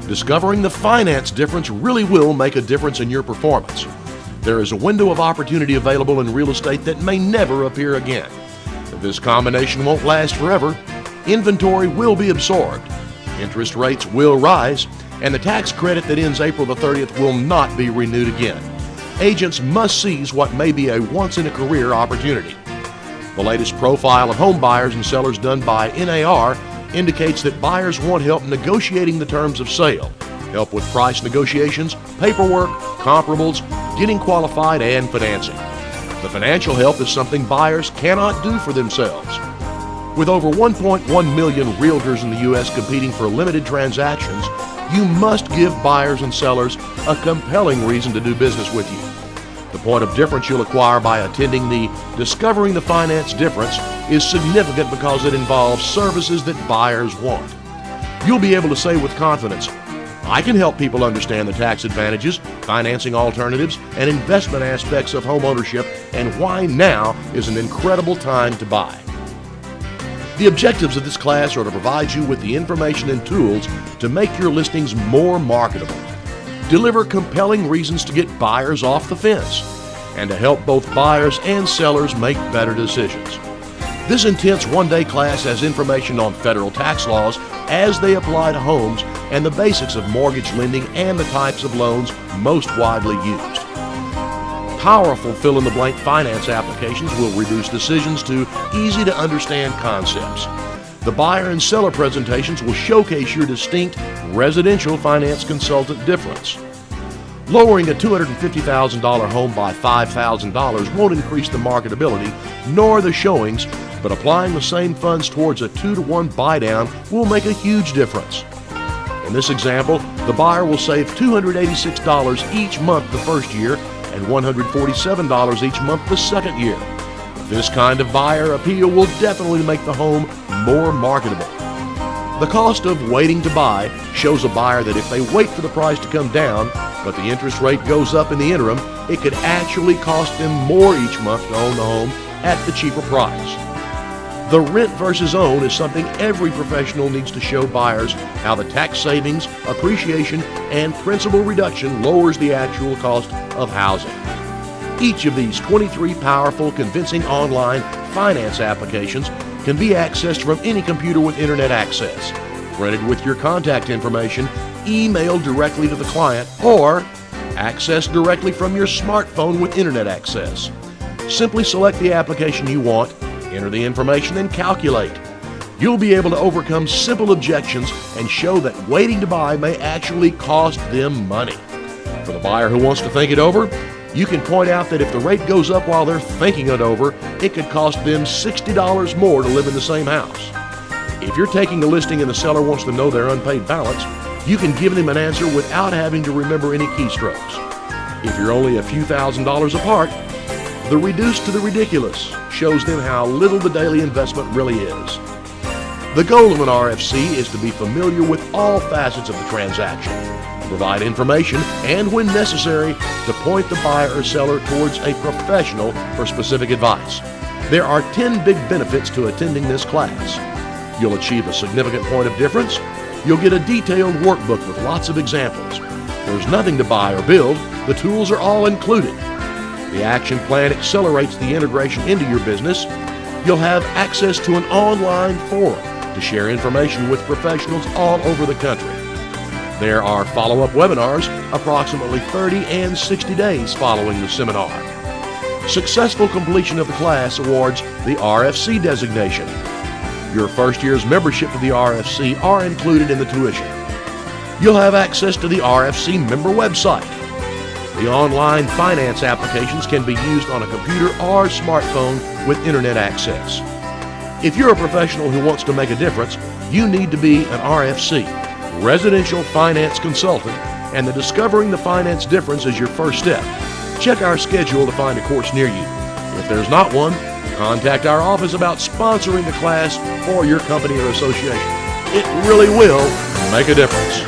Discovering the finance difference really will make a difference in your performance. There is a window of opportunity available in real estate that may never appear again. This combination won't last forever. Inventory will be absorbed. Interest rates will rise, and the tax credit that ends April the 30th will not be renewed again. Agents must seize what may be a once-in-a-career opportunity. The latest profile of home buyers and sellers done by NAR indicates that buyers want help negotiating the terms of sale, help with price negotiations, paperwork, comparables, getting qualified, and financing. The financial help is something buyers cannot do for themselves. With over 1.1 million realtors in the U.S. competing for limited transactions, you must give buyers and sellers a compelling reason to do business with you. The point of difference you'll acquire by attending the Discovering the Finance Difference is significant because it involves services that buyers want. You'll be able to say with confidence, I can help people understand the tax advantages, financing alternatives, and investment aspects of home ownership, and why now is an incredible time to buy. The objectives of this class are to provide you with the information and tools to make your listings more marketable, deliver compelling reasons to get buyers off the fence, and to help both buyers and sellers make better decisions. This intense one-day class has information on federal tax laws as they apply to homes and the basics of mortgage lending and the types of loans most widely used. Powerful fill-in-the-blank finance applications will reduce decisions to easy-to-understand concepts. The buyer and seller presentations will showcase your distinct residential finance consultant difference. Lowering a $250,000 home by $5,000 won't increase the marketability nor the showings, but applying the same funds towards a 2-to-1 buy-down will make a huge difference. In this example, the buyer will save $286 each month the first year and $147 each month the second year. This kind of buyer appeal will definitely make the home more marketable. The cost of waiting to buy shows a buyer that if they wait for the price to come down, but the interest rate goes up in the interim, it could actually cost them more each month to own the home at the cheaper price. The rent versus own is something every professional needs to show buyers how the tax savings, appreciation, and principal reduction lowers the actual cost of housing. Each of these 23 powerful, convincing online finance applications can be accessed from any computer with internet access, printed with your contact information, emailed directly to the client, or accessed directly from your smartphone with internet access. Simply select the application you want, enter the information, and calculate. You'll be able to overcome simple objections and show that waiting to buy may actually cost them money. For the buyer who wants to think it over, you can point out that if the rate goes up while they're thinking it over, it could cost them $60 more to live in the same house. If you're taking a listing and the seller wants to know their unpaid balance, you can give them an answer without having to remember any keystrokes. If you're only a few $1,000s apart, the reduced to the ridiculous shows them how little the daily investment really is. The goal of an RFC is to be familiar with all facets of the transaction, provide information, and when necessary, to point the buyer or seller towards a professional for specific advice. There are 10 big benefits to attending this class. You'll achieve a significant point of difference. You'll get a detailed workbook with lots of examples. There's nothing to buy or build. The tools are all included. The action plan accelerates the integration into your business. You'll have access to an online forum to share information with professionals all over the country. There are follow-up webinars approximately 30 and 60 days following the seminar. Successful completion of the class awards the RFC designation. Your first year's membership to the RFC are included in the tuition. You'll have access to the RFC member website. The online finance applications can be used on a computer or smartphone with internet access. If you're a professional who wants to make a difference, you need to be an RFC, Residential Finance Consultant, and the Discovering the Finance Difference is your first step. Check our schedule to find a course near you. If there's not one, contact our office about sponsoring the class for your company or association. It really will make a difference.